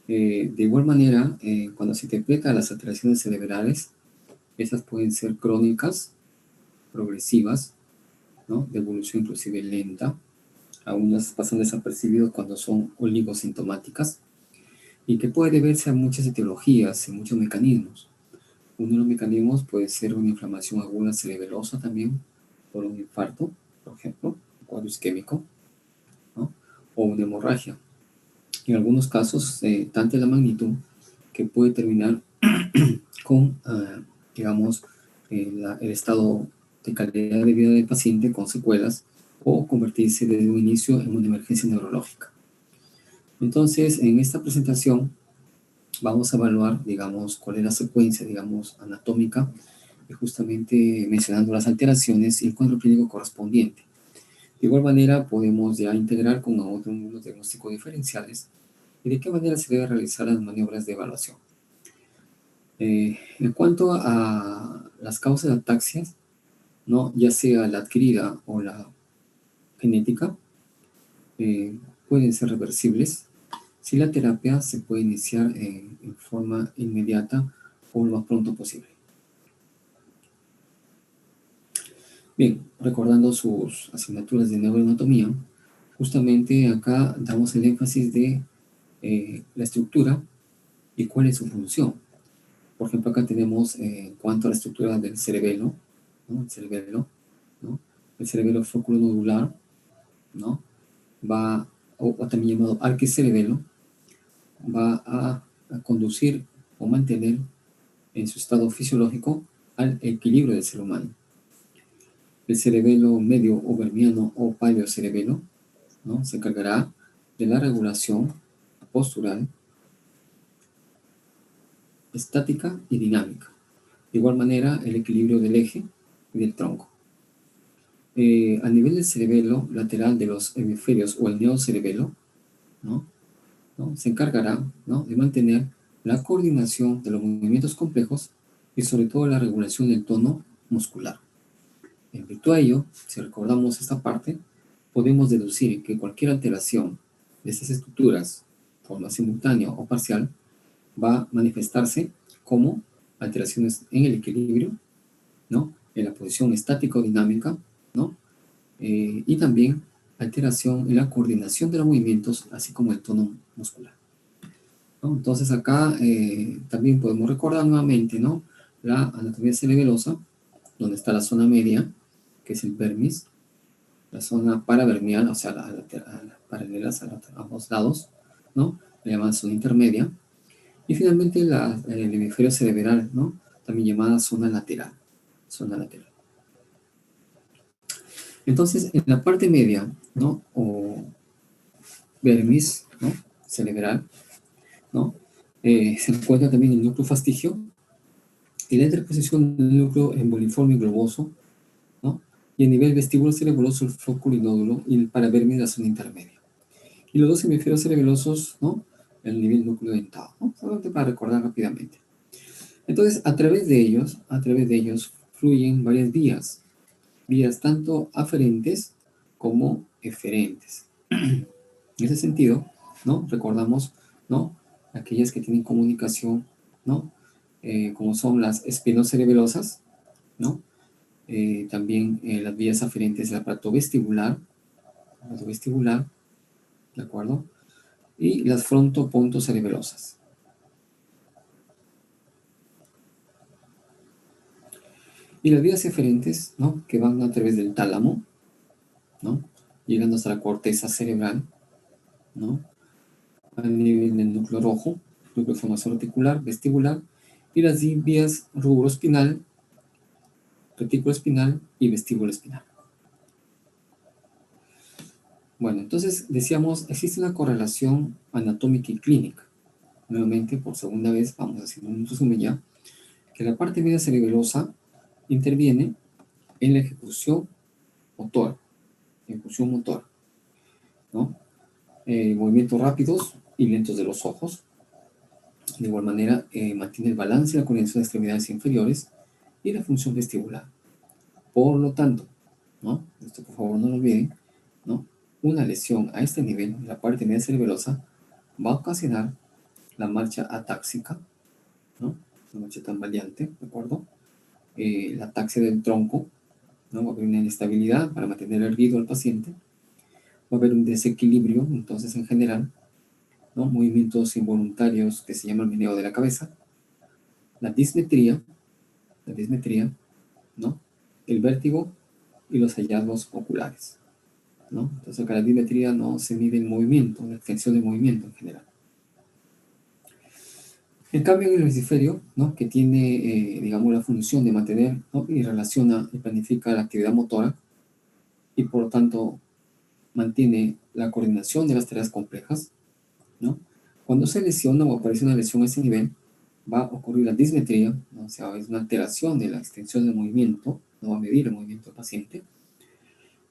De igual manera, cuando se interpreta las alteraciones cerebrales, esas pueden ser crónicas, progresivas, ¿no? De evolución inclusive lenta. Algunas pasan desapercibidas cuando son oligosintomáticas y que puede deberse a muchas etiologías y muchos mecanismos. Uno de los mecanismos puede ser una inflamación aguda cerebelosa también, por un infarto, por ejemplo, un cuadro isquémico, ¿no? O una hemorragia. En algunos casos, tanta es la magnitud que puede terminar con, digamos, el estado de calidad de vida del paciente con secuelas o convertirse desde un inicio en una emergencia neurológica. Entonces, en esta presentación vamos a evaluar, digamos, cuál es la secuencia, digamos, anatómica, y justamente mencionando las alteraciones y el cuadro clínico correspondiente. De igual manera, podemos ya integrar con otros diagnósticos diferenciales y de qué manera se deben realizar las maniobras de evaluación. En cuanto a las causas de ataxias, ¿no? Ya sea la adquirida o la genética, pueden ser reversibles si la terapia se puede iniciar en forma inmediata o lo más pronto posible. Bien, recordando sus asignaturas de neuroanatomía, justamente acá damos el énfasis de la estructura y cuál es su función. Por ejemplo, acá tenemos en cuanto a la estructura del cerebelo, ¿no? El cerebelo, ¿no? El cerebelo fóculo-nodular, ¿no? Va, o también llamado arquicerebelo, va a conducir o mantener en su estado fisiológico al equilibrio del ser humano. El cerebelo medio o vermiano o paleocerebelo, ¿no? Se encargará de la regulación postural, estática y dinámica. De igual manera, el equilibrio del eje y del tronco. A nivel del cerebelo lateral de los hemisferios o el neocerebelo, ¿no? Se encargará, ¿no? De mantener la coordinación de los movimientos complejos y sobre todo la regulación del tono muscular. En virtud de ello, si recordamos esta parte, podemos deducir que cualquier alteración de estas estructuras, forma simultánea o parcial, va a manifestarse como alteraciones en el equilibrio, ¿no? En la posición estático-dinámica, ¿no? Y también alteración en la coordinación de los movimientos, así como el tono muscular, ¿no? Entonces acá también podemos recordar nuevamente, ¿no? La anatomía cerebelosa, donde está la zona media, que es el vermis, la zona paravermial, o sea, paralelas a ambos lados, ¿no? La llamada zona intermedia. Y finalmente el hemisferio cerebral, ¿no? También llamada zona lateral. Zona lateral. Entonces, en la parte media, ¿no? O vermis, ¿no? Cerebral, ¿no? Se encuentra también el núcleo fastigio y la interposición del núcleo emboliforme y globoso, ¿no? Y a nivel vestíbulo cerebeloso, el flóculo y nódulo, y el paravermis, la zona intermedia. Y los dos hemisferios cerebelosos, ¿no? El nivel núcleo dentado, ¿no? Solamente para recordar rápidamente. Entonces, a través de ellos fluyen varias vías tanto aferentes como eferentes. En ese sentido, ¿no? Recordamos, ¿no? Aquellas que tienen comunicación, ¿no? Como son las espinocerebelosas, ¿no? También las vías aferentes del aparato vestibular, ¿de acuerdo? Y las frontopontocerebelosas. Y las vías eferentes, ¿no? Que van a través del tálamo, ¿no? Llegando hasta la corteza cerebral, ¿no? A nivel del núcleo rojo, núcleo de formación reticular, vestibular, y las vías rubroespinal, retículo espinal y vestíbulo espinal. Bueno, entonces decíamos, existe una correlación anatómica y clínica. Nuevamente, por segunda vez, vamos a hacer un resumen ya, que la parte media cerebelosa interviene en la ejecución motora, ¿no? Movimientos rápidos y lentos de los ojos. De igual manera, mantiene el balance y la coordinación de extremidades inferiores y la función vestibular. Por lo tanto, ¿no? Esto por favor no lo olviden, ¿no? Una lesión a este nivel, en la parte media cerebelosa, va a ocasionar la marcha atáxica, ¿no? La marcha tambaleante, ¿de acuerdo? La ataxia del tronco, ¿no? Va a haber una inestabilidad para mantener erguido al paciente. Va a haber un desequilibrio, entonces, en general, ¿no? Movimientos involuntarios que se llama el meneo de la cabeza. La dismetría, ¿no? El vértigo y los hallazgos oculares, ¿no? Entonces, acá la dismetría no se mide el movimiento, la extensión del movimiento en general. En cambio, en el hemisferio, ¿no? Que tiene, digamos, la función de mantener, ¿no? Y relaciona y planifica la actividad motora y, por lo tanto, mantiene la coordinación de las tareas complejas, ¿no? Cuando se lesiona o aparece una lesión a ese nivel, va a ocurrir la dismetría, ¿no? O sea, es una alteración de la extensión del movimiento, no va a medir el movimiento del paciente,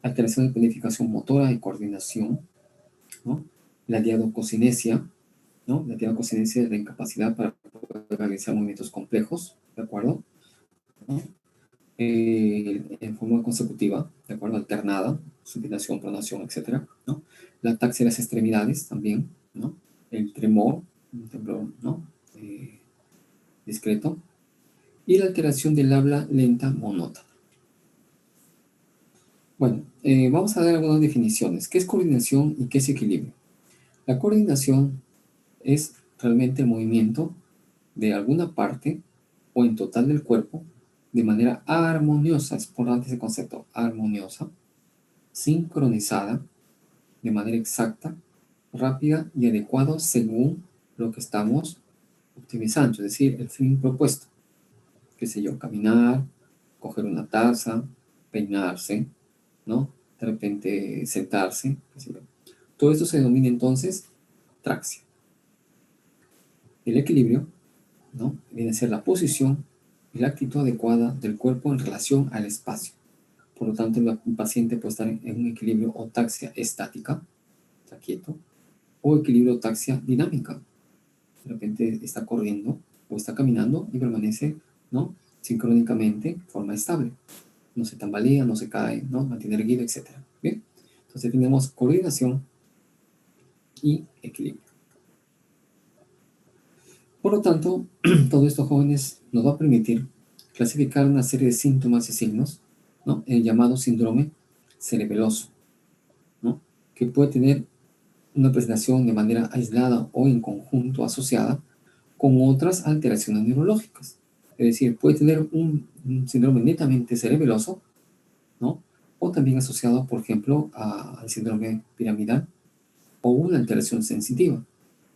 alteración de planificación motora y coordinación, ¿no? La diadococinesia, ¿no? La diadococinesia es la incapacidad para poder realizar movimientos complejos, ¿de acuerdo? ¿No? En forma consecutiva, ¿de acuerdo? Alternada, supinación, pronación, etcétera, ¿no? La ataxia de las extremidades también, ¿no? El tremor, un temblor, ¿no? Discreto. Y la alteración del habla lenta monótona. Bueno, vamos a dar algunas definiciones. ¿Qué es coordinación y qué es equilibrio? La coordinación es realmente el movimiento de alguna parte o en total del cuerpo de manera armoniosa, es importante ese concepto, armoniosa, sincronizada, de manera exacta, rápida y adecuada según lo que estamos optimizando, es decir, el fin propuesto. Qué sé yo, caminar, coger una taza, peinarse, ¿no? De repente sentarse, qué sé yo. Todo esto se denomina entonces traxia. El equilibrio, ¿no? Viene a ser la posición y la actitud adecuada del cuerpo en relación al espacio. Por lo tanto, un paciente puede estar en un equilibrio o taxia estática, está quieto, o equilibrio o taxia dinámica. De repente está corriendo o está caminando y permanece, ¿no? Sincrónicamente, de forma estable. No se tambalea, no se cae, ¿no? Mantiene erguido, etc. Bien, entonces tenemos coordinación y equilibrio. Por lo tanto, todo esto, jóvenes, nos va a permitir clasificar una serie de síntomas y signos, ¿no? El llamado síndrome cerebeloso, ¿no? Que puede tener una presentación de manera aislada o en conjunto asociada con otras alteraciones neurológicas. Es decir, puede tener un síndrome netamente cerebeloso, ¿no? O también asociado, por ejemplo, al síndrome piramidal o una alteración sensitiva.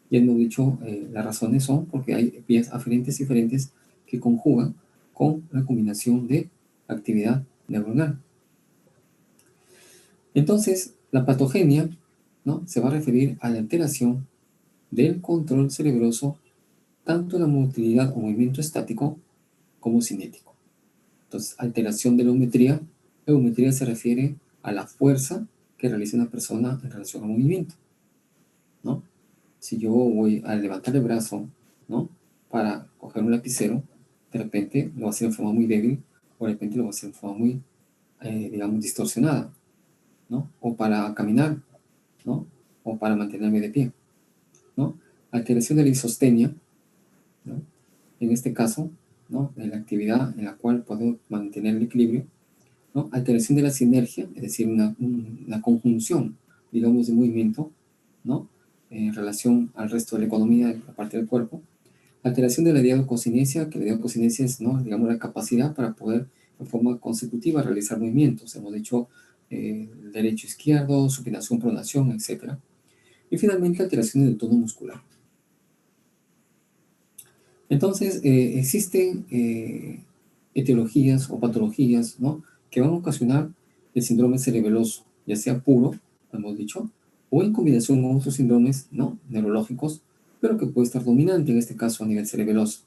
Ya hemos dicho, las razones son porque hay vías aferentes diferentes que conjugan con la combinación de actividad neuronal. Entonces, la patogenia, ¿no? Se va a referir a la alteración del control cerebroso, tanto la motilidad o movimiento estático como cinético. Entonces, alteración de la eumetría. La eumetría se refiere a la fuerza que realiza una persona en relación al movimiento, ¿no? Si yo voy a levantar el brazo, ¿no? Para coger un lapicero, de repente lo voy a hacer en forma muy débil, o de repente lo voy a hacer en forma muy, digamos, distorsionada, ¿no? O para caminar, ¿no? O para mantenerme de pie, ¿no? Alteración de la isostenia, ¿no? En este caso, ¿no? En la actividad en la cual podemos mantener el equilibrio, ¿no? Alteración de la sinergia, es decir, una conjunción, digamos, de movimiento, ¿no? En relación al resto de la economía de la parte del cuerpo. Alteración de la diadococinesia, que la diadococinesia es, ¿no? Digamos, la capacidad para poder de forma consecutiva realizar movimientos. Hemos dicho derecho, izquierdo, supinación, pronación, etc. Y finalmente, alteraciones del tono muscular. Entonces, existen etiologías o patologías, ¿no? Que van a ocasionar el síndrome cerebeloso, ya sea puro, hemos dicho, o en combinación con otros síndromes, ¿no? Neurológicos, pero que puede estar dominante en este caso a nivel cerebeloso,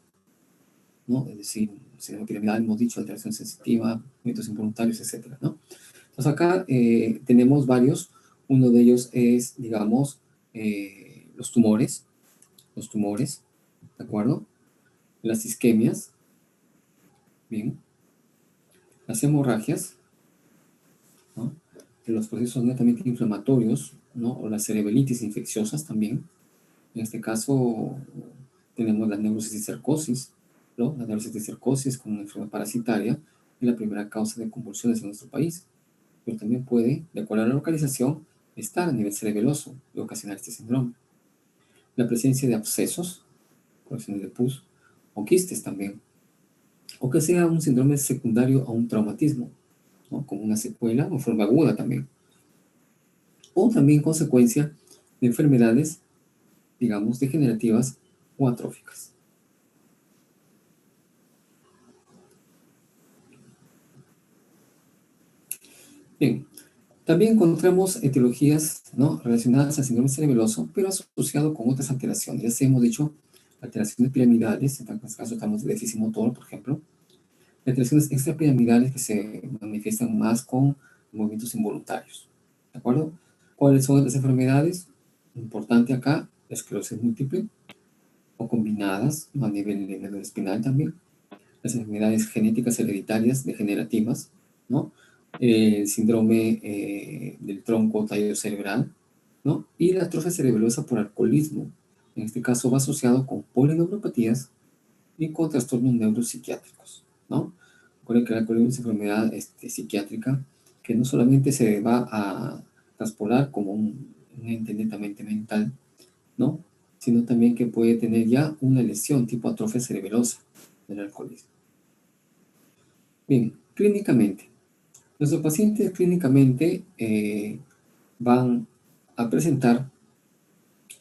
¿no? Es decir, síndrome piramidal, hemos dicho, alteración sensitiva, movimientos involuntarios, etcétera, ¿no? Entonces acá tenemos varios. Uno de ellos es, digamos, los tumores, ¿de acuerdo? Las isquemias, bien, las hemorragias, ¿no? Los procesos netamente inflamatorios, ¿no? O las cerebritis infecciosas también. En este caso, tenemos la neurocisticercosis, ¿no? La neurocisticercosis como una enfermedad parasitaria es la primera causa de convulsiones en nuestro país, pero también puede, de acuerdo a la localización, estar a nivel cerebeloso y ocasionar este síndrome. La presencia de abscesos, colecciones de pus, o quistes también, o que sea un síndrome secundario a un traumatismo, ¿no? Como una secuela o forma aguda también, o también consecuencia de enfermedades, digamos, degenerativas o atróficas. Bien, también encontramos etiologías, ¿no?, relacionadas al síndrome cerebeloso, pero asociado con otras alteraciones. Ya se hemos dicho alteraciones piramidales, en este caso estamos de déficit motor, por ejemplo, alteraciones extrapiramidales que se manifiestan más con movimientos involuntarios. ¿De acuerdo? ¿Cuáles son las enfermedades? Importante acá, la esclerosis múltiple, o combinadas, ¿no?, a nivel de médula espinal también, las enfermedades genéticas hereditarias degenerativas, ¿no? El síndrome del tronco tallo cerebral, ¿no? Y la atrofia cerebelosa por alcoholismo. En este caso va asociado con polineuropatías y con trastornos neuropsiquiátricos, ¿no? Recuerden que el alcoholismo es una enfermedad psiquiátrica que no solamente se va a traspolar como un ente netamente mental, ¿no? Sino también que puede tener ya una lesión tipo atrofia cerebelosa del alcoholismo. Bien, clínicamente. Nuestros pacientes clínicamente van a presentar,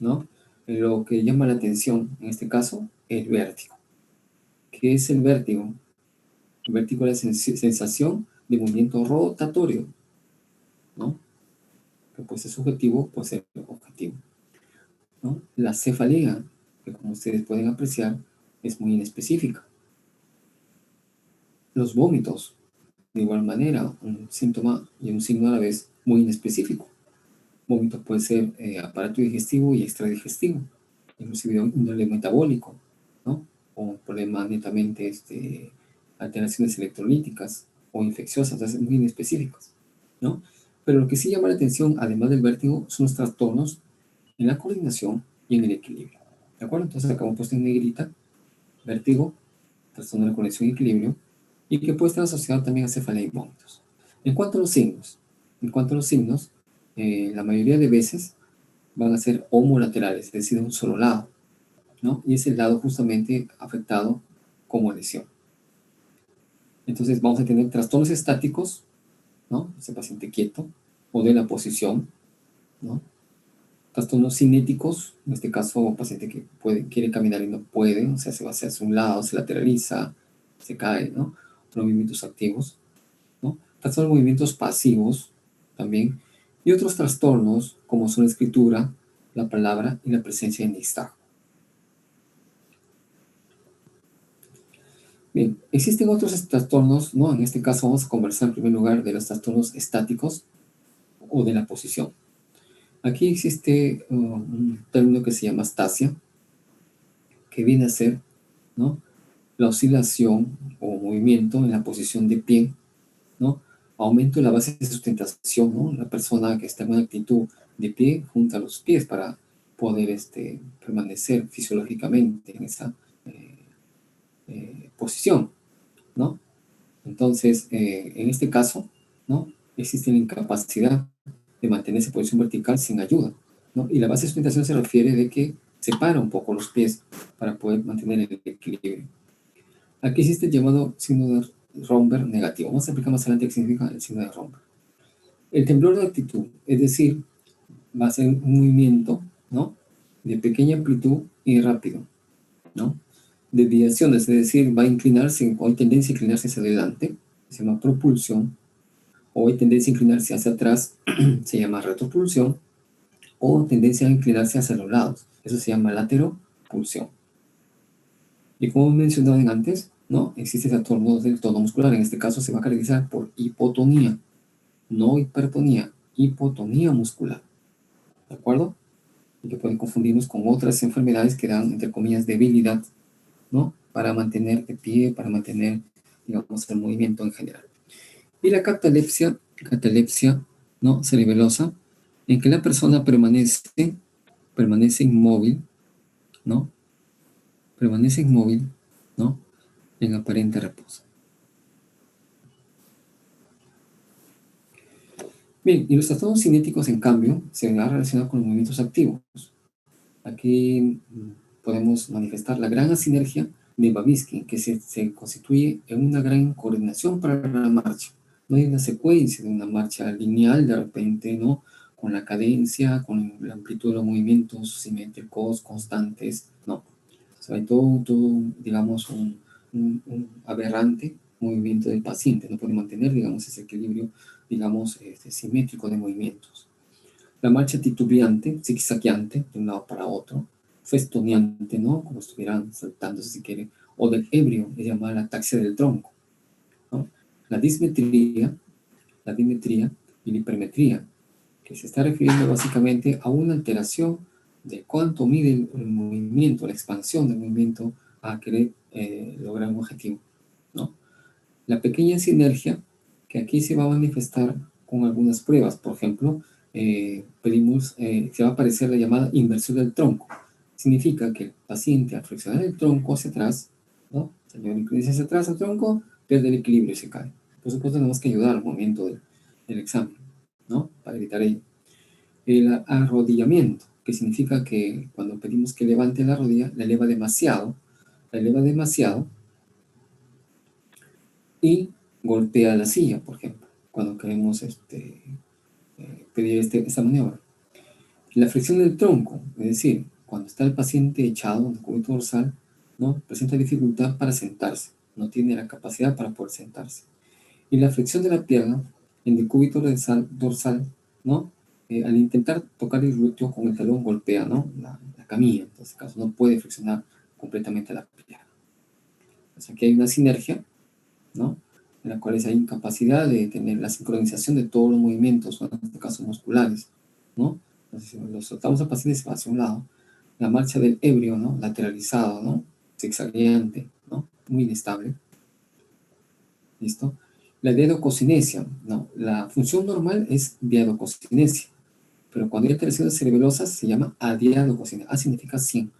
¿no?, lo que llama la atención, en este caso, el vértigo. ¿Qué es el vértigo? El vértigo es la sensación de movimiento rotatorio, ¿no? Que puede ser subjetivo, puede ser objetivo, ¿no? La cefalea, que como ustedes pueden apreciar, es muy inespecífica. Los vómitos, de igual manera, un síntoma y un signo a la vez muy inespecífico. Vómito puede ser aparato digestivo y extradigestivo, inclusive un índole metabólico, ¿no? O un problema netamente alteraciones electrolíticas o infecciosas, es muy inespecíficos, ¿no? Pero lo que sí llama la atención, además del vértigo, son los trastornos en la coordinación y en el equilibrio, ¿de acuerdo? Entonces acá hemos puesto en negrita vértigo, trastorno de la coordinación y equilibrio, y que puede estar asociado también a cefalea y vómitos. En cuanto a los signos, la mayoría de veces van a ser homolaterales, es decir, de un solo lado, ¿no? Y es el lado justamente afectado como lesión. Entonces vamos a tener trastornos estáticos, ¿no? Ese paciente quieto, o de la posición, ¿no? Trastornos cinéticos, en este caso, un paciente que quiere caminar y no puede, o sea, se va hacia un lado, se lateraliza, se cae, ¿no? Los movimientos activos, ¿no? Trastornos de movimientos pasivos también, y otros trastornos como son la escritura, la palabra y la presencia de nixtago. Bien, existen otros trastornos, ¿no? En este caso vamos a conversar en primer lugar de los trastornos estáticos o de la posición. Aquí existe un término que se llama astasia, que viene a ser, ¿no?, la oscilación o movimiento en la posición de pie, ¿no? Aumento de la base de sustentación, ¿no? La persona que está en una actitud de pie junta los pies para poder permanecer fisiológicamente en esa posición, ¿no? Entonces, en este caso, ¿no?, existe la incapacidad de mantenerse en posición vertical sin ayuda, ¿no? Y la base de sustentación se refiere de que separa un poco los pies para poder mantener el equilibrio. Aquí existe el llamado signo de Romberg negativo. Vamos a explicar más adelante qué significa el signo de Romberg. El temblor de actitud, es decir, va a ser un movimiento, ¿no?, de pequeña amplitud y rápido, ¿no? Desviaciones, es decir, va a inclinarse, o hay tendencia a inclinarse hacia adelante, se llama propulsión, o hay tendencia a inclinarse hacia atrás, se llama retropulsión, o tendencia a inclinarse hacia los lados, eso se llama lateropulsión. Y como mencionaba antes, ¿no?, existe trastorno del tono muscular, en este caso se va a caracterizar por hipotonía, no hipertonía, hipotonía muscular, ¿de acuerdo? Y que pueden confundirnos con otras enfermedades que dan, entre comillas, debilidad, ¿no?, para mantener de pie, para mantener, digamos, el movimiento en general. Y la catalepsia, ¿no?, cerebelosa, en que la persona permanece inmóvil, ¿no?, permanece inmóvil, ¿no? En aparente reposo. Bien, y los trastornos cinéticos, en cambio, se han relacionado con los movimientos activos. Aquí podemos manifestar la gran asinergia de Babinski, que se constituye en una gran coordinación para la marcha. No hay una secuencia de una marcha lineal de repente, ¿no? Con la cadencia, con la amplitud de los movimientos simétricos, constantes, no. O sea, hay todo digamos, un aberrante movimiento del paciente, no puede mantener, digamos, ese equilibrio, digamos, simétrico de movimientos. La marcha titubeante, zigzagueante, de un lado para otro, festoneante, ¿no? Como estuvieran saltándose si quiere, o del ebrio, es llamada la ataxia del tronco, ¿no? La dismetría, la dimetría y la hipermetría, que se está refiriendo básicamente a una alteración de cuánto mide el movimiento, la expansión del movimiento a querer lograr un objetivo, ¿no? La pequeña sinergia, que aquí se va a manifestar con algunas pruebas, por ejemplo, pedimos, se va a aparecer la llamada inversión del tronco. Significa que el paciente, al flexionar el tronco hacia atrás, ¿no? Señor, inclinación hacia atrás al tronco, pierde el equilibrio y se cae. Por supuesto, tenemos que ayudar al momento del examen, ¿no? Para evitar ello. El arrodillamiento, que significa que cuando pedimos que levante la rodilla, la eleva demasiado y golpea la silla, por ejemplo, cuando queremos pedir esta maniobra. La flexión del tronco, es decir, cuando está el paciente echado en el cúbito dorsal, ¿no? Presenta dificultad para sentarse, no tiene la capacidad para poder sentarse. Y la flexión de la pierna en el cúbito dorsal, ¿no? Al intentar tocar el glúteo con el talón golpea, ¿no? La camilla, en este caso no puede flexionar completamente la pierna. Entonces aquí hay una sinergia, ¿no? En la cual hay incapacidad de tener la sincronización de todos los movimientos, en este caso musculares, ¿no? Entonces, si los soltamos al paciente se va hacia un lado, la marcha del ebrio, ¿no? Lateralizado, ¿no? Zigzagueante, ¿no? Muy inestable. ¿Listo? La diadococinesia, ¿no? La función normal es diadococinesia, pero cuando hay alteraciones cerebelosas se llama adiadococinesia. Significa sin,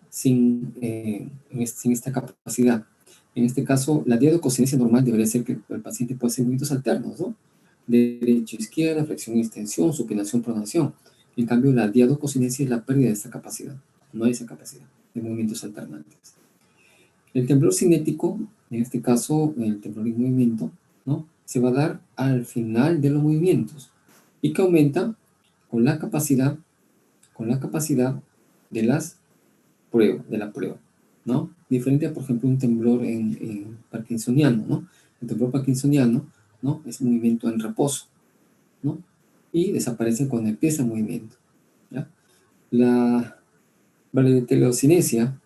sin esta capacidad. En este caso, la diadococinesia normal debería ser que el paciente pueda hacer movimientos alternos, ¿no? Derecha, izquierda, flexión, extensión, supinación, pronación. En cambio, la diadococinesia es la pérdida de esta capacidad. No hay esa capacidad de movimientos alternantes. El temblor cinético, en este caso, el temblor en movimiento, ¿no? Se va a dar al final de los movimientos y que aumenta con la capacidad de la prueba, ¿no? Diferente a, por ejemplo, un temblor en parkinsoniano, ¿no? El temblor parkinsoniano, ¿no? Es movimiento en reposo, ¿no? Y desaparece cuando empieza el movimiento, ¿ya? La variotelocinesia,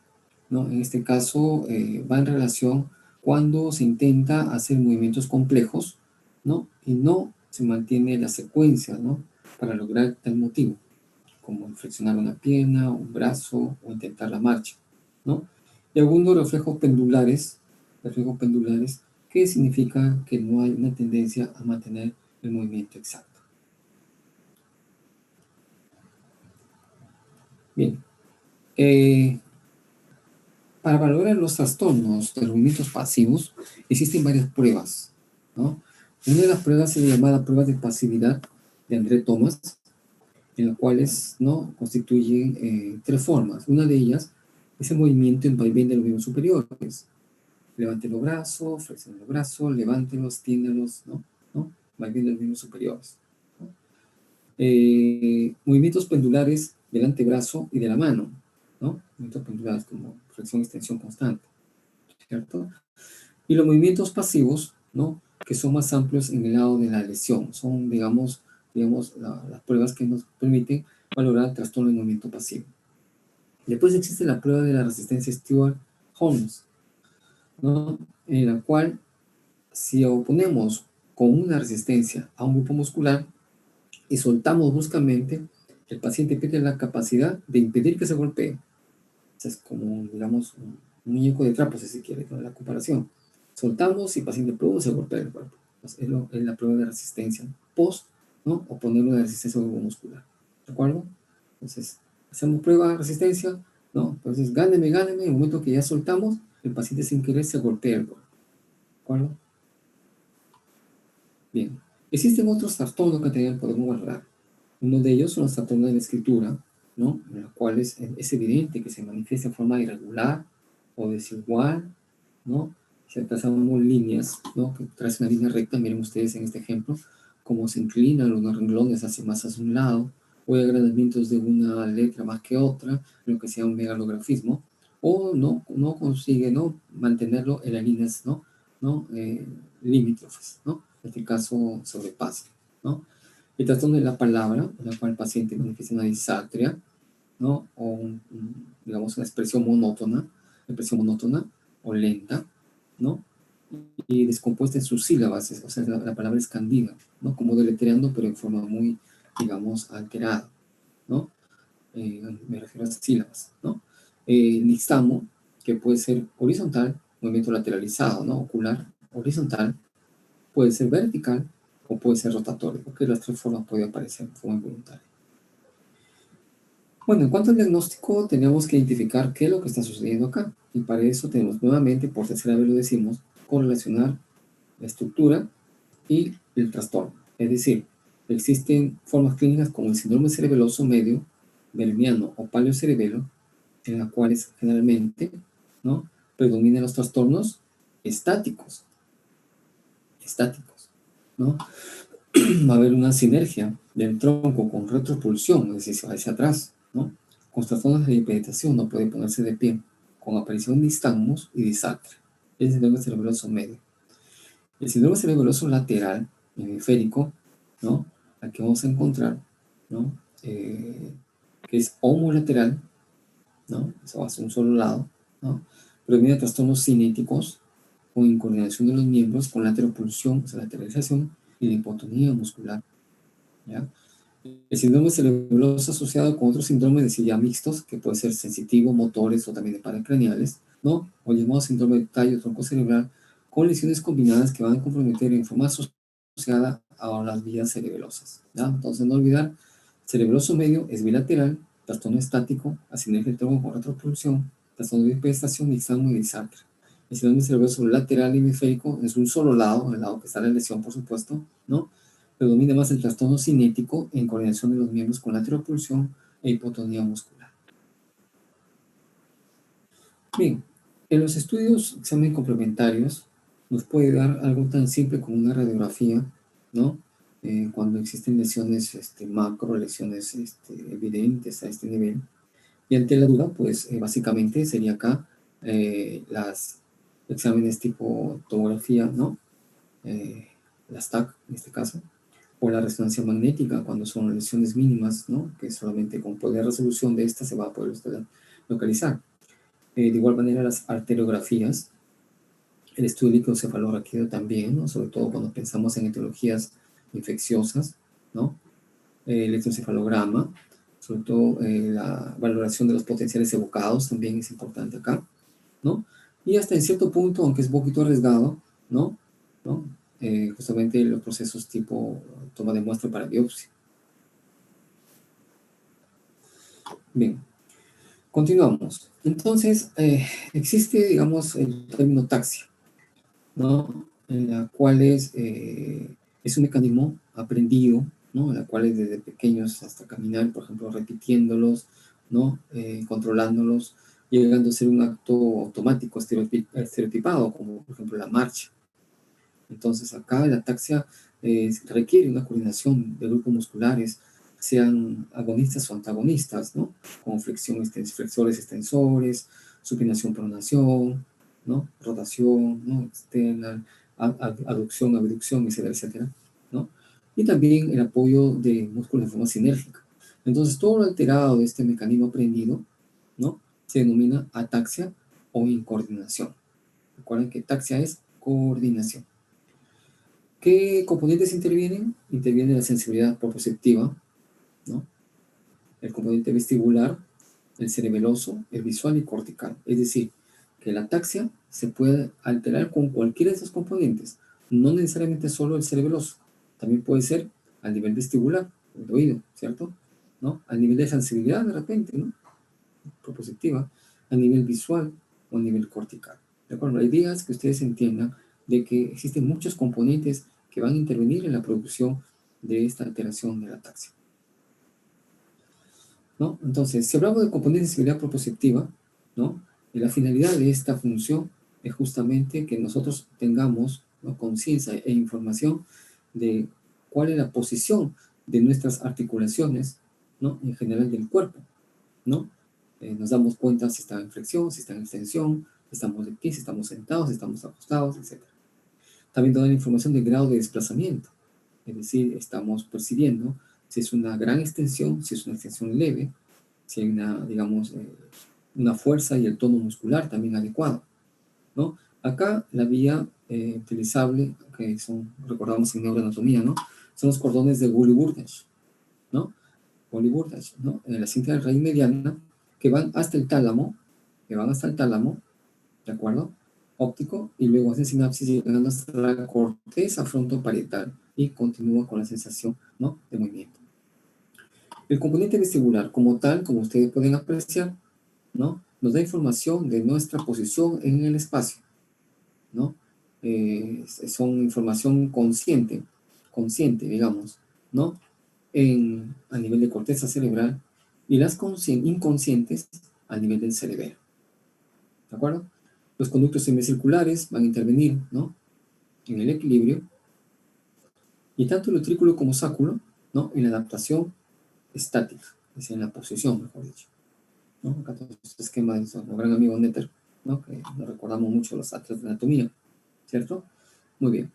¿no? En este caso va en relación cuando se intenta hacer movimientos complejos, ¿no? Y no se mantiene la secuencia, ¿no? Para lograr tal motivo, como flexionar una pierna, un brazo o intentar la marcha, ¿no? Y algunos reflejos pendulares, que significa que no hay una tendencia a mantener el movimiento exacto. Bien, para valorar los trastornos de los movimientos pasivos existen varias pruebas, ¿no? Una de las pruebas es llamada prueba de pasividad de André Thomas, en las cuales, ¿no? Constituyen tres formas. Una de ellas es el movimiento en vaivén de los miembros superiores. Levante los brazos, flexione los brazos, levántelos, tiéndalos, ¿no? Vaivén de los miembros superiores, ¿no? Movimientos pendulares del antebrazo y de la mano, ¿no? Movimientos pendulares como flexión, extensión constante, ¿cierto? Y los movimientos pasivos, ¿no? Que son más amplios en el lado de la lesión. Son, digamos las pruebas que nos permiten valorar el trastorno del movimiento pasivo. Después existe la prueba de la resistencia Stewart-Holmes, ¿no? En la cual, si oponemos con una resistencia a un grupo muscular y soltamos bruscamente, el paciente pierde la capacidad de impedir que se golpee. Es como, digamos, un muñeco de trapo, si se quiere, con la comparación. Soltamos y el paciente produce golpea el cuerpo. Entonces, es la prueba de resistencia post, ¿no? O ponerlo de resistencia muscular. ¿De acuerdo? Entonces, hacemos prueba de resistencia, ¿no? Entonces, gáneme, en el momento que ya soltamos, el paciente sin querer se golpea el cuerpo. ¿De acuerdo? Bien. Existen otros trastornos que también podemos guardar. Uno de ellos son los trastornos de la escritura, ¿no? En los cuales es evidente que se manifiesta de forma irregular o desigual, ¿no? Si trazamos líneas, ¿no? Que trazan una línea recta, miren ustedes en este ejemplo, cómo se inclinan los renglones hacia más hacia un lado, o hay agregamientos de una letra más que otra, lo que sea un megalografismo, o no consigue, ¿no? Mantenerlo en las líneas, ¿no? Limítrofes, ¿no? En este caso sobrepasa, ¿no? El trastorno de la palabra, en la cual el paciente manifiesta una disartria, ¿no? O digamos una expresión monótona o lenta, ¿no? Y descompuesta en sus sílabas, o sea, la palabra escandida, ¿no? Como deletreando, pero en forma muy, digamos, alterada, ¿no? Me refiero a las sílabas, ¿no? Nixtamo, que puede ser horizontal, movimiento lateralizado, ¿no? Ocular, horizontal, puede ser vertical o puede ser rotatorio, porque las tres formas pueden aparecer de forma involuntaria. Bueno, en cuanto al diagnóstico, tenemos que identificar qué es lo que está sucediendo acá. Y para eso tenemos nuevamente, por tercera vez lo decimos, correlacionar la estructura y el trastorno. Es decir, existen formas clínicas como el síndrome cerebeloso medio, Vermiano o paleocerebelo, en las cuales generalmente, ¿no? Predominan los trastornos estáticos, ¿no? Va a haber una sinergia del tronco con retropulsión, es decir, se va hacia atrás, ¿no? Con trastornos de hipertensión no puede ponerse de pie, con aparición de nistagmus y disartria. Es el síndrome cerebeloso medio. El síndrome cerebeloso lateral, hemisférico, ¿no? Aquí vamos a encontrar, ¿no? Que es homolateral, ¿no? Eso va hacia un solo lado, ¿no? Predomina trastornos cinéticos con incoordinación de los miembros, con lateropulsión, o sea, lateralización y la hipotonía muscular, ¿ya? El síndrome cerebeloso asociado con otros síndromes, es decir, ya mixtos, que puede ser sensitivo, motores o también de paracraneales, ¿no? O llamado síndrome de tallo troncocerebral, con lesiones combinadas que van a comprometer en forma asociada a las vías cerebelosas, ¿ya? Entonces, no olvidar, cerebeloso medio es bilateral, trastorno estático, asinergia del tronco con retropulsión, trastorno de hiperestación, nixtamo y disartria. El síndrome cerebeloso lateral hemisférico es un solo lado, el lado que está en la lesión, por supuesto, ¿no? Predomina más el trastorno cinético en coordinación de los miembros con lateropulsión e hipotonía muscular. Bien, en los estudios examen complementarios nos puede dar algo tan simple como una radiografía, ¿no? Cuando existen lesiones macro, lesiones evidentes a este nivel. Y ante la duda, pues básicamente sería acá las exámenes tipo tomografía, ¿no? Las TAC en este caso, o la resonancia magnética cuando son lesiones mínimas, ¿no? Que solamente con poder resolución de esta se va a poder localizar. De igual manera las arteriografías, el estudio líquido-cefalorraquídeo también, ¿no? Sobre todo cuando pensamos en etiologías infecciosas, ¿no? El electroencefalograma, sobre todo la valoración de los potenciales evocados también es importante acá, ¿no? Y hasta en cierto punto, aunque es un poquito arriesgado, ¿no? ¿no? Justamente los procesos tipo toma de muestra para biopsia. Bien, continuamos. Entonces, existe, digamos, el término taxia, ¿no? En la cual es un mecanismo aprendido, ¿no? En la cual es desde pequeños hasta caminar, por ejemplo, repitiéndolos, ¿no? Controlándolos, llegando a ser un acto automático, estereotipado, como por ejemplo la marcha. Entonces, acá la ataxia requiere una coordinación de grupos musculares, sean agonistas o antagonistas, ¿no? Como flexores, extensores, supinación, pronación, ¿no? Rotación, ¿no? Externa, aducción, abducción, etcétera, etcétera, ¿no? Y también el apoyo de músculos de forma sinérgica. Entonces, todo lo alterado de este mecanismo aprendido, ¿no? Se denomina ataxia o incoordinación. Recuerden que ataxia es coordinación. ¿Qué componentes intervienen? Interviene la sensibilidad proprioceptiva, ¿no? El componente vestibular, el cerebeloso, el visual y cortical. Es decir, que la ataxia se puede alterar con cualquiera de esos componentes, no necesariamente solo el cerebeloso, también puede ser a nivel vestibular, el oído, ¿cierto? ¿No? A nivel de sensibilidad de repente, ¿no? Proprioceptiva, a nivel visual o a nivel cortical. ¿De acuerdo? La idea es que ustedes entiendan de que existen muchos componentes que van a intervenir en la producción de esta alteración de la ataxia, ¿no? Entonces, si hablamos de componentes de sensibilidad proprioceptiva, ¿no? Y la finalidad de esta función es justamente que nosotros tengamos, ¿no?, conciencia e información de cuál es la posición de nuestras articulaciones, ¿no?, en general del cuerpo, ¿no? Nos damos cuenta si está en flexión, si está en extensión, si estamos de pie, si estamos sentados, si estamos acostados, etc. También toda la información del grado de desplazamiento, es decir, estamos percibiendo si es una gran extensión, si es una extensión leve, si hay una, digamos, una fuerza y el tono muscular también adecuado, ¿no? Acá la vía utilizable, que son, recordamos en neuroanatomía, ¿no?, son los cordones de Gully-Burdach, ¿no? Gully-Burdach, ¿no? En la cinta de raíz mediana, que van hasta el tálamo, ¿de acuerdo? Óptico, y luego hacen sinapsis llegando hasta la corteza frontoparietal y continúa con la sensación, ¿no?, de movimiento. El componente vestibular, como tal, como ustedes pueden apreciar, ¿no?, nos da información de nuestra posición en el espacio, ¿no? Son información consciente, digamos, ¿no?, a nivel de corteza cerebral, y las inconscientes a nivel del cerebelo, ¿de acuerdo? Los conductos semicirculares van a intervenir, ¿no?, en el equilibrio, y tanto el utrículo como sáculo, ¿no?, en la adaptación estática, es decir, en la posición, mejor dicho, ¿no? Acá todo este esquema de nuestro gran amigo Netter, ¿no?, que nos recordamos mucho los atlas de anatomía, ¿cierto? Muy bien.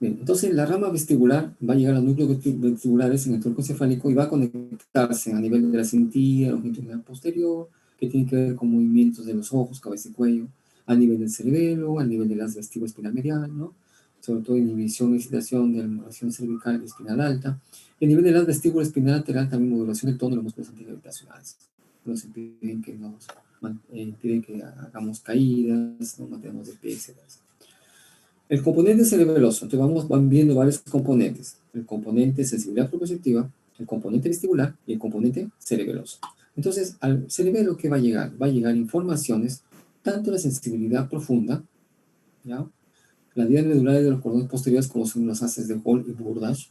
Bien, entonces la rama vestibular va a llegar a los núcleos vestibulares en el tronco encefálico y va a conectarse a nivel de la cintilla, longitudinal posterior, que tiene que ver con movimientos de los ojos, cabeza y cuello, a nivel del cerebelo, a nivel de las vestíbulas espinal medial, ¿no?, sobre todo inhibición y excitación de la modulación cervical y espinal alta, y a nivel de las vestíbulas espinal lateral también modulación del tono de los músculos antigravitacionales. Nos impiden que hagamos caídas, no mantenemos de pie, etc. El componente cerebeloso, entonces van viendo varios componentes: el componente sensibilidad proprioceptiva, el componente vestibular y el componente cerebeloso. Entonces, al cerebelo, ¿qué va a llegar? Va a llegar informaciones, tanto la sensibilidad profunda, ¿ya?, las vías medulares de los cordones posteriores, como son los haces de Hall y Burdach,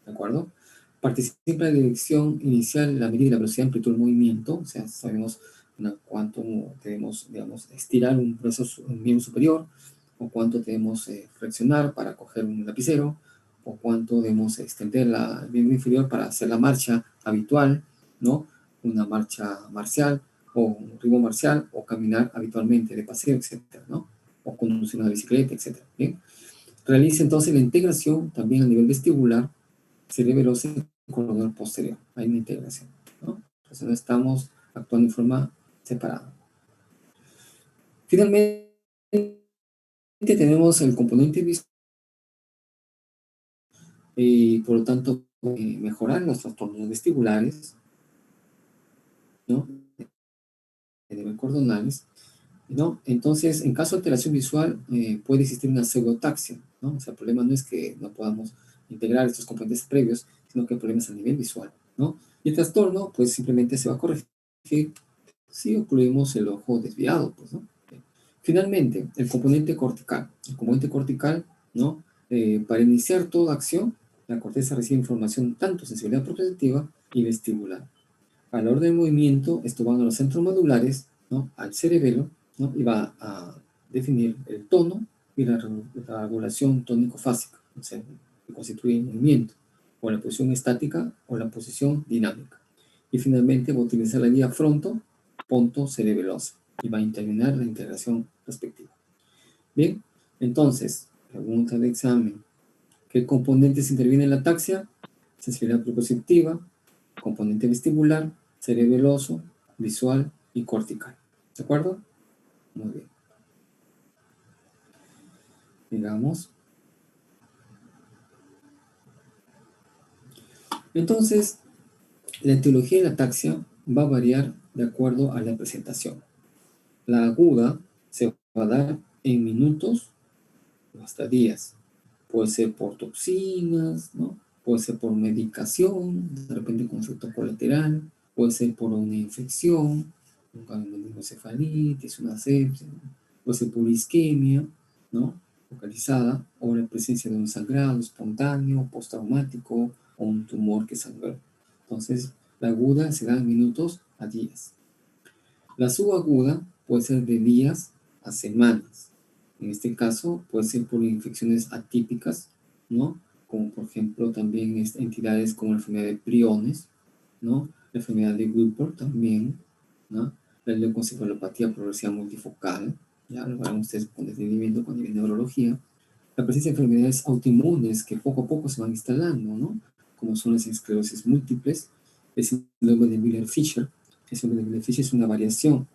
¿de acuerdo? Participa en la dirección inicial, la medida y la velocidad de amplitud del movimiento, o sea, sabemos cuánto debemos, digamos, estirar un miembro superior, o cuánto debemos flexionar para coger un lapicero, o cuánto debemos extender el miembro inferior para hacer la marcha habitual, ¿no?, una marcha marcial, o un ritmo marcial, o caminar habitualmente de paseo, etcétera, ¿no?, o conducir una bicicleta, etcétera. Bien. Realiza entonces la integración también a nivel vestibular, cerebeloso y corredor posterior. Hay una integración, ¿no? Entonces no estamos actuando en forma separada. Finalmente tenemos el componente visual, y por lo tanto mejorar los trastornos vestibulares, ¿no?, de nivel cordonales, ¿no? Entonces, en caso de alteración visual, puede existir una pseudotaxia, ¿no? O sea, el problema no es que no podamos integrar estos componentes previos, sino que el problema es a nivel visual, ¿no? Y el trastorno, pues simplemente se va a corregir si ocluimos el ojo desviado, pues, ¿no? Finalmente, el componente cortical. El componente cortical, ¿no? Para iniciar toda acción, la corteza recibe información tanto sensibilidad proprioceptiva y vestibular. A la hora del movimiento, esto va a los centros medulares, ¿no?, al cerebelo, ¿no?, y va a definir el tono y la regulación tónico-fásica, o sea, que constituye el movimiento, o la posición estática o la posición dinámica. Y finalmente va a utilizar la vía fronto-ponto-cerebelosa y va a intervenir la integración respectiva. Bien, entonces, pregunta de examen: ¿qué componentes intervienen en la ataxia? Sensibilidad proprioceptiva, componente vestibular, cerebeloso, visual y cortical. ¿De acuerdo? Muy bien. Digamos. Entonces, la etiología de la ataxia va a variar de acuerdo a la presentación. La aguda se va a dar en minutos o hasta días. Puede ser por toxinas, ¿no?, Puede ser por medicación, de repente con efecto colateral, puede ser por una infección, una meningoencefalitis, una sepsis, puede ser por isquemia, ¿no? Localizada, o la presencia de un sangrado espontáneo, postraumático, o un tumor que sangró. Entonces, la aguda se da en minutos a días. La subaguda puede ser de días a semanas. En este caso, puede ser por infecciones atípicas, ¿no? Como por ejemplo también entidades como la enfermedad de priones, ¿no? La enfermedad de Wilber también, ¿no? La leucoencefalopatía progresiva multifocal, ya lo verán ustedes con detenimiento con nivel de neurología. La presencia de enfermedades autoinmunes que poco a poco se van instalando, ¿no? Como son las esclerosis múltiples, el síndrome de Miller-Fisher. El síndrome de Miller-Fisher es una variación,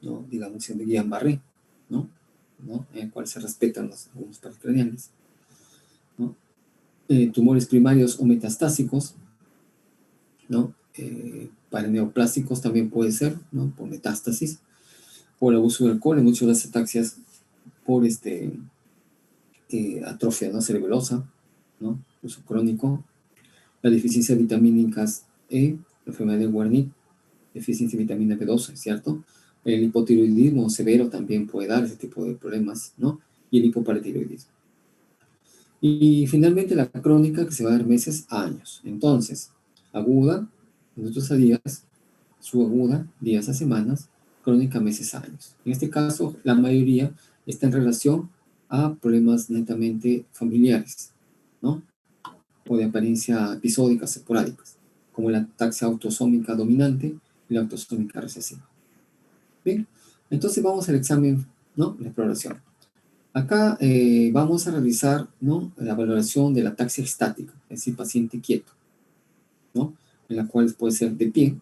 ¿no? Digamos, de Guillain-Barré, ¿no? En el cual se respetan algunos pares craneales, ¿no? Tumores primarios o metastásicos, ¿no? Paraneoplásticos también puede ser, ¿no? Por metástasis, por abuso de alcohol, en muchas de las ataxias por atrofia, ¿no? Cerebelosa, ¿no? Uso crónico, la deficiencia de vitamínicas E, la enfermedad de Wernicke, deficiencia de vitamina B12, ¿cierto? El hipotiroidismo severo también puede dar ese tipo de problemas, ¿no? Y el hipoparatiroidismo. Y finalmente la crónica, que se va a dar meses a años. Entonces, aguda, minutos a días, subaguda, días a semanas, crónica, meses a años. En este caso, la mayoría está en relación a problemas netamente familiares, ¿no? O de apariencia episódicas, esporádicas, como la ataxia autosómica dominante y la autosómica recesiva. Bien, entonces vamos al examen, ¿no? La exploración. Acá vamos a realizar, ¿no? La valoración de la ataxia estática, es decir, paciente quieto, ¿no? En la cual puede ser de pie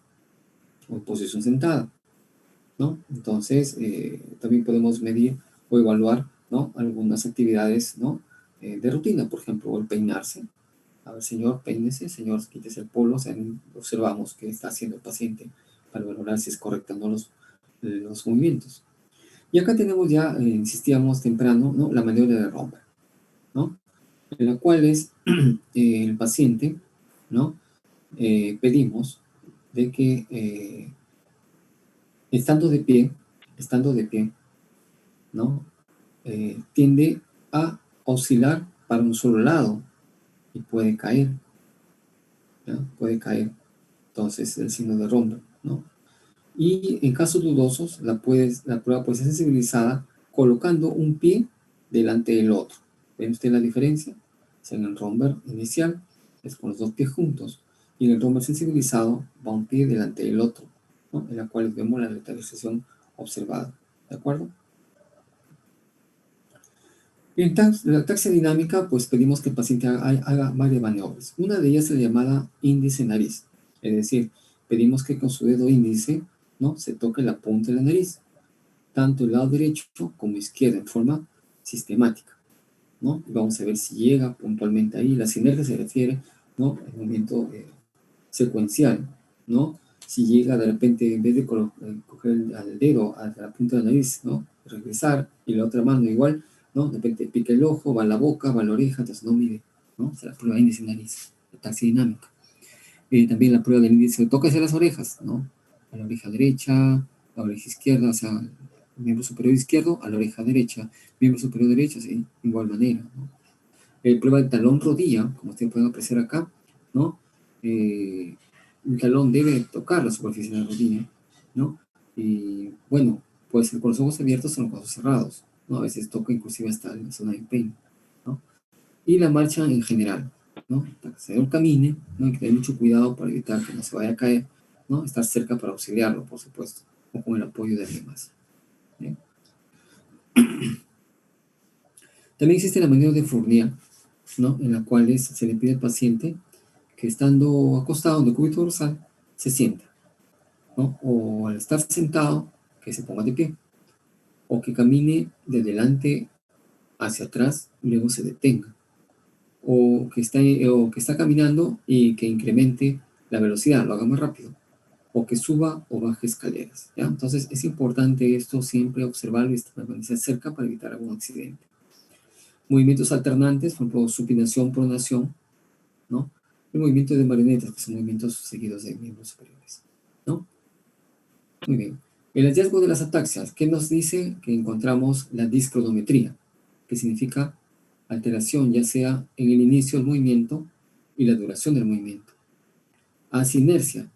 o en posición sentada, ¿no? Entonces, también podemos medir o evaluar, ¿no? Algunas actividades, ¿no? De rutina, por ejemplo, el peinarse. A ver, señor, peínese, señor, quítese el polo, o sea, observamos qué está haciendo el paciente para valorar si es correcto o no los movimientos. Y acá tenemos ya, insistíamos temprano, ¿no? La maniobra de Romberg, ¿no? En la cual es el paciente, ¿no? Pedimos de que estando de pie, ¿no? Tiende a oscilar para un solo lado y puede caer, ¿no? Puede caer. Entonces, el signo de Romberg, ¿no? Y en casos dudosos, la prueba puede ser sensibilizada colocando un pie delante del otro. ¿Ven usted la diferencia? O sea, en el Romberg inicial es con los dos pies juntos, y en el Romberg sensibilizado va un pie delante del otro, ¿no? En la cual vemos la lateralización observada. ¿De acuerdo? En la taxia dinámica, pues pedimos que el paciente haga varias maniobras. Una de ellas es la llamada índice nariz, es decir, pedimos que con su dedo índice, ¿no? Se toque la punta de la nariz, tanto el lado derecho como izquierdo, en forma sistemática, ¿no? Y vamos a ver si llega puntualmente ahí. La sinergia se refiere, ¿no? El movimiento secuencial, ¿no? Si llega de repente, en vez de coger al dedo a la punta de la nariz, ¿no? Regresar, y la otra mano igual, ¿no? De repente pica el ojo, va a la boca, va a la oreja, entonces no mide, ¿no? O sea, la prueba de índice nariz, la taxia dinámica. También la prueba del índice, toca hacia las orejas, ¿no? A la oreja derecha, a la oreja izquierda, o sea, el miembro superior izquierdo, a la oreja derecha, miembro superior derecho, sí, igual manera, ¿no? Prueba del talón rodilla, como ustedes pueden apreciar acá, ¿no? El talón debe tocar la superficie de la rodilla, ¿no? Y bueno, puede ser con los ojos abiertos o con los ojos cerrados, ¿no? A veces toca inclusive hasta en la zona de peine, ¿no? Y la marcha en general, ¿no? Para que el señor camine, ¿no? Hay que tener mucho cuidado para evitar que no se vaya a caer, ¿no? Estar cerca para auxiliarlo, por supuesto, o con el apoyo de alguien más. ¿Bien? También existe la maniobra de Fournier, ¿no? En la cual se le pide al paciente que estando acostado en decúbito dorsal se sienta, ¿no? O al estar sentado, que se ponga de pie, o que camine de delante hacia atrás y luego se detenga, o que está caminando y que incremente la velocidad, lo haga más rápido, o que suba o baje escaleras, ¿ya? Entonces es importante esto siempre observarlo y permanecer cerca para evitar algún accidente. Movimientos alternantes, por ejemplo, supinación, pronación, ¿no? El movimiento de marionetas, que son movimientos seguidos de miembros superiores, ¿no? Muy bien. El hallazgo de las ataxias, ¿qué nos dice? Que encontramos la discronometría, que significa alteración ya sea en el inicio del movimiento y la duración del movimiento. Asinergia.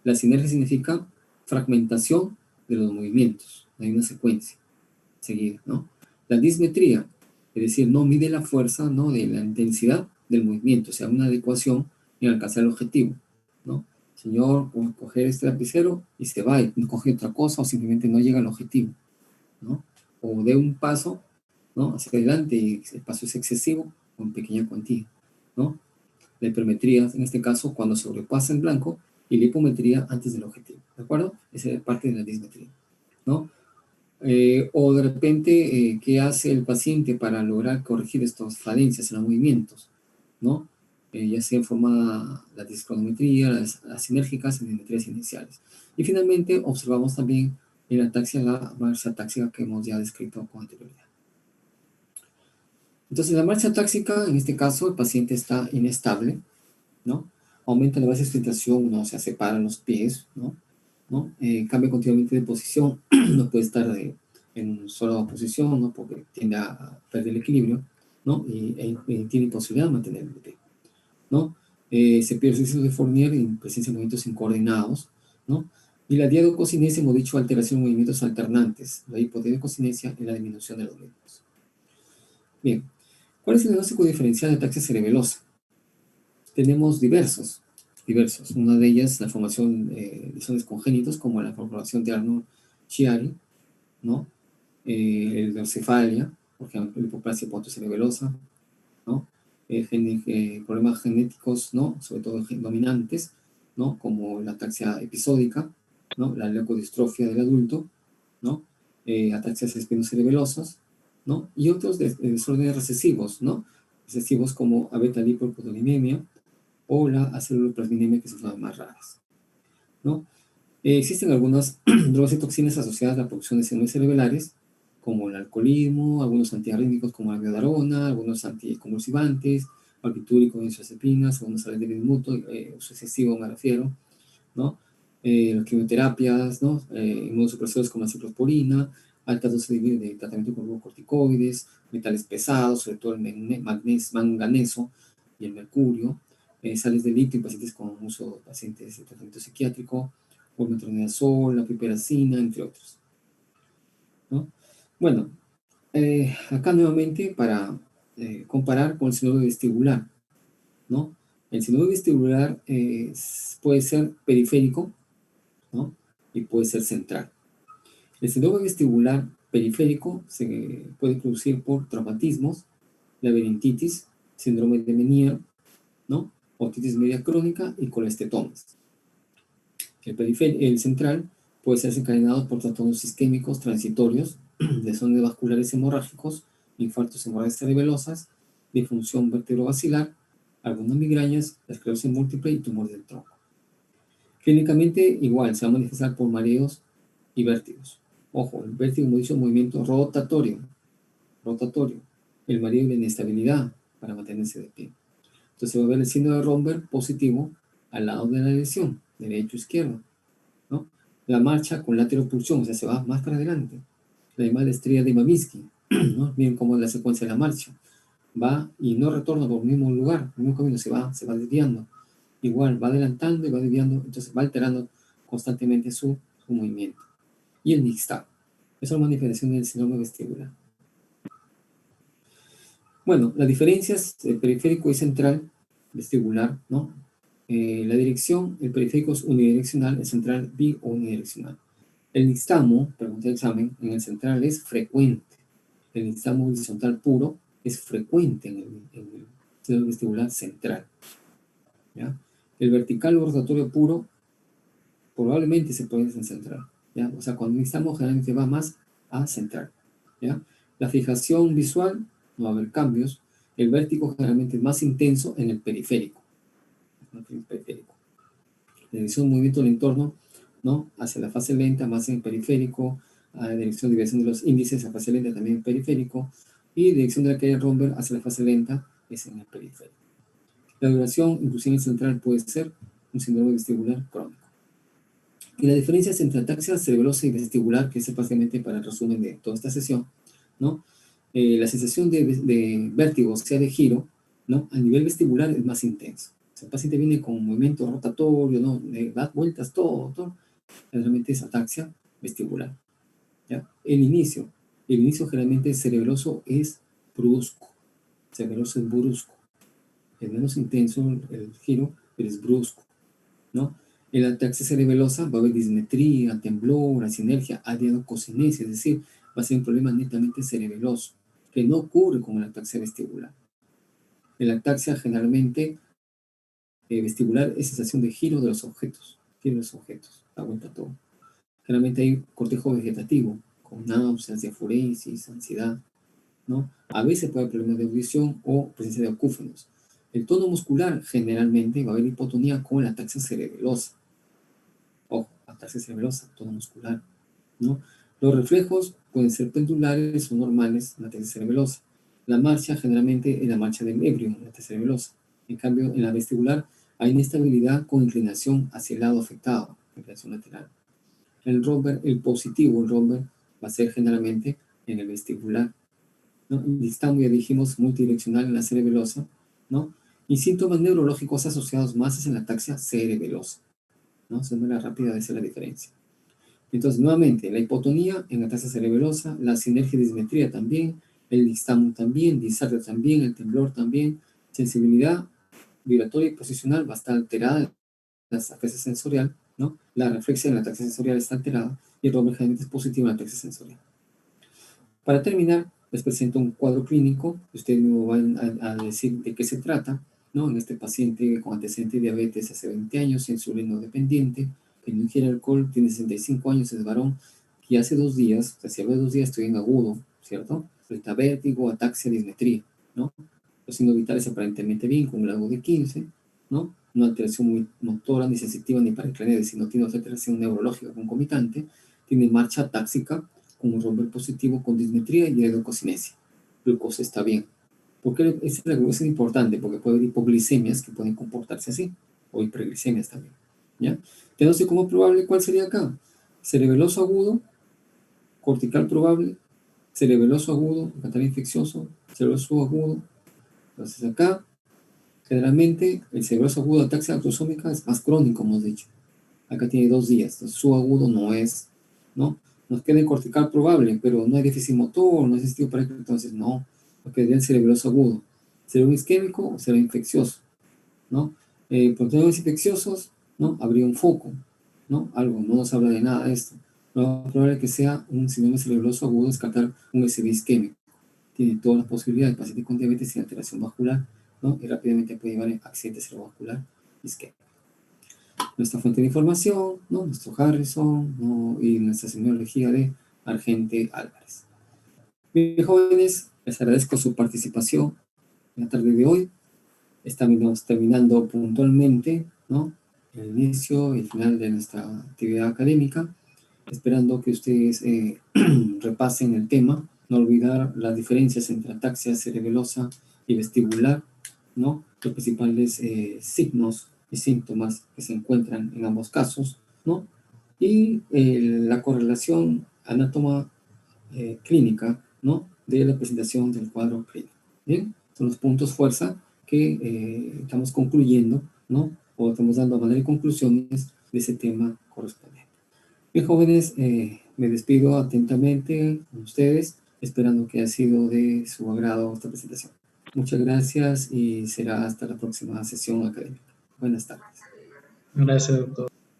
La sinergia significa fragmentación de los movimientos. Hay una secuencia seguida, ¿no? La dismetría, es decir, no mide la fuerza, ¿no?, de la intensidad del movimiento, o sea, una adecuación en alcanzar el objetivo, ¿no? Señor, coger este lapicero y se va y coge otra cosa o simplemente no llega al objetivo, ¿no? O de un paso, ¿no?, hacia adelante y el paso es excesivo o en pequeña cuantía, ¿no? La hipermetría, en este caso, cuando sobrepasa en blanco, y la hipometría antes del objetivo, ¿de acuerdo? Esa es parte de la dismetría, ¿no? O de repente, ¿qué hace el paciente para lograr corregir estas falencias en los movimientos? ¿No? Ya sea en forma la discronometría, las sinérgicas y dismetrías iniciales. Y finalmente, observamos también en la ataxia la marcha táxica que hemos ya descrito con anterioridad. Entonces, la marcha táxica, en este caso, el paciente está inestable, ¿no? Aumenta la base de sustentación, ¿no? O sea, separa los pies, ¿no? Cambia continuamente de posición, no puede estar en una sola posición, ¿no? Porque tiende a perder el equilibrio, ¿no? Y tiene imposibilidad de mantenerlo de pie, ¿no? Se pierde el de Fournier en presencia de movimientos incoordinados, ¿no? Y la diadococinesia, hemos dicho, alteración de movimientos alternantes, la hipodiadococinesia y la disminución de los mismos. Bien, ¿cuál es el diagnóstico diferencial de ataxia cerebelosa? Tenemos diversos. Una de ellas, la formación de lesiones congénitos, como la formación de Arnold-Chiari, ¿no? El hidrocefalia, por ejemplo, la hipoplasia pontocerebelosa, ¿no? Problemas genéticos, ¿no?, sobre todo dominantes, ¿no?, como la ataxia episódica, ¿no?, la leucodistrofia del adulto, ¿no?, ataxias espinocerebelosas, ¿no?, y otros desórdenes recesivos, ¿no?, recesivos como abeta-lipoproteinemia o la aceluloplasminemia, que son las más raras, ¿no? Existen algunas drogas y toxinas asociadas a la producción de señales cerebrales, como el alcoholismo, algunos antiarrítmicos como la amiodarona, algunos anticonvulsivantes, barbitúricos, benzodiazepinas, algunos sales de bismuto, uso excesivo me refiero, ¿no? Las quimioterapias, ¿no? Inmunosupresores como la ciclosporina, altas dosis de tratamiento con glucocorticoides, metales pesados, sobre todo el manganeso y el mercurio, sales de litio en pacientes con uso de pacientes de tratamiento psiquiátrico, o metronidazol, la piperacina, entre otros, ¿no? Bueno, acá nuevamente para comparar con el síndrome vestibular, ¿no? El síndrome vestibular puede ser periférico, ¿no?, y puede ser central. El síndrome vestibular periférico se puede producir por traumatismos, laberintitis, síndrome de Meniere, ¿no?, otitis media crónica y colestetomas. El central puede ser desencadenado por trastornos isquémicos transitorios, desórdenes vasculares hemorrágicos, infartos hemorrágicas cerebelosas, disfunción vertebrovascular, algunas migrañas, la esclerosis múltiple y tumor del tronco. Clínicamente, igual, se va a manifestar por mareos y vértigos. Ojo, el vértigo, como he dicho, movimiento rotatorio. El mareo y la inestabilidad para mantenerse de pie. Entonces va a ver el signo de Romberg positivo al lado de la lesión, derecho-izquierdo, ¿no? La marcha con lateropulsión, o sea, se va más para adelante. La llamada estrella de Babinski, ¿no? Miren cómo es la secuencia de la marcha. Va y no retorna por el mismo lugar, el mismo camino, se va desviando. Igual, va adelantando y va desviando, entonces va alterando constantemente su movimiento. Y el nixtamal. Esa es la manifestación del síndrome vestibular. Bueno, las diferencias periférico y central vestibular, ¿no? La dirección, el periférico es unidireccional, el central bi o unidireccional. El nixtamo, pregunta el examen, en el central es frecuente. El nixtamo horizontal puro es frecuente en el síndrome vestibular central, ¿ya? El vertical o rotatorio puro probablemente se puede en central, ¿ya? O sea, cuando el nixtamo generalmente va más a central, ¿ya? La fijación visual, no va a haber cambios. El vértigo generalmente es más intenso en el periférico. La dirección de movimiento del entorno, ¿no?, hacia la fase lenta, más en el periférico. A la dirección de desviación de los índices a fase lenta, también en periférico. Y dirección de la caída de Romberg hacia la fase lenta es en el periférico. La duración, inclusive central, puede ser un síndrome vestibular crónico. Y la diferencia entre ataxia cerebelosa y vestibular, que es básicamente para el resumen de toda esta sesión, ¿no? La sensación de vértigo, o sea, de giro, ¿no? A nivel vestibular es más intenso. O sea, el paciente viene con movimiento rotatorio, ¿no? Da vueltas, todo. Generalmente es ataxia vestibular, ¿ya? El inicio generalmente cerebeloso es brusco. Cerebeloso es brusco. Es menos intenso el giro, pero es brusco, ¿no? En la ataxia cerebelosa va a haber dismetría, temblor, asinergia, adianococinesia, es decir, va a ser un problema netamente cerebeloso, que no ocurre con la ataxia vestibular. En la ataxia generalmente vestibular es sensación de giro de los objetos, da vuelta todo. Generalmente hay cortejo vegetativo, con náuseas, diafuresis, ansiedad, ¿no? A veces puede haber problemas de audición o presencia de acúfenos. El tono muscular generalmente va a haber hipotonía con la ataxia cerebelosa. Ojo, ataxia cerebelosa, tono muscular, ¿no? Los reflejos pueden ser pendulares o normales en la ataxia cerebelosa. La marcha generalmente es la marcha del ebrio en la ataxia cerebelosa. En cambio, en la vestibular hay inestabilidad con inclinación hacia el lado afectado, inclinación lateral. El romper, el romper va a ser generalmente en el vestibular, ¿no? El distamo, ya dijimos, multidireccional en la cerebelosa, ¿no? Y síntomas neurológicos asociados más es en la ataxia cerebelosa, ¿no? Es una manera rápida de hacer la diferencia. Entonces, nuevamente, la hipotonía en la ataxia cerebelosa, la sinergia y dismetría también, el distamo también, disartria también, el temblor también, sensibilidad vibratoria y posicional va a estar alterada en la ataxia sensorial, ¿no? La reflexia en la ataxia sensorial está alterada y el romper generalmente es positivo en la ataxia sensorial. Para terminar, les presento un cuadro clínico, ustedes me van a decir de qué se trata, ¿no? En este paciente con antecedente de diabetes hace 20 años, insulino dependiente, que no ingiere alcohol, tiene 65 años, es varón, y hace 2 días, o sea, si hablo de 2 días, estoy en agudo, ¿cierto? Ahorita vértigo, ataxia, dismetría, ¿no? Los signos vitales aparentemente bien, con un grado de 15, ¿no? No alteración muy motora, ni sensitiva, ni paraclínica, sino tiene otra alteración neurológica concomitante, tiene marcha atáxica, con un romper positivo con dismetría y glucosinesia. Glucosa está bien. ¿Por qué la glucosa es importante? Porque puede haber hipoglicemias que pueden comportarse así, o hiperglicemias también, ¿ya? Entonces, como probable, ¿cuál sería acá? Cerebeloso agudo, cortical probable, cerebeloso agudo, catarro infeccioso, cerebeloso agudo. Entonces acá, generalmente, el cerebeloso agudo de ataxia autosómica es más crónico, como hemos dicho. Acá tiene 2 días, entonces su agudo no es, ¿no? Nos queda en cortical probable, pero no hay déficit motor, no hay sentido para entonces no, porque es el cerebeloso agudo. ¿Será un isquémico o será infeccioso? ¿No? Por temas infecciosos, ¿no? Habría un foco, ¿no? Algo, no nos habla de nada de esto. Lo más probable es que sea un síndrome cerebeloso agudo, descartar un SB isquémico. Tiene todas las posibilidades, el paciente con diabetes sin alteración vascular, ¿no? Y rápidamente puede llevar a accidente cerebrovascular isquémico. Nuestra fuente de información, ¿no? Nuestro Harrison, ¿no? Y nuestra semiología de Argente Álvarez. Bien, jóvenes, les agradezco su participación en la tarde de hoy. Estamos terminando puntualmente, ¿no? El inicio y el final de nuestra actividad académica, esperando que ustedes repasen el tema, no olvidar las diferencias entre ataxia cerebelosa y vestibular, ¿no? Los principales signos y síntomas que se encuentran en ambos casos, ¿no? Y la correlación anátoma clínica, ¿no? De la presentación del cuadro clínico. Bien, son los puntos fuerza que estamos concluyendo, ¿no? O estamos dando a manera de conclusiones de ese tema correspondiente. Bien, jóvenes, me despido atentamente con ustedes, esperando que haya sido de su agrado esta presentación. Muchas gracias y será hasta la próxima sesión académica. Buenas tardes. Gracias, doctor.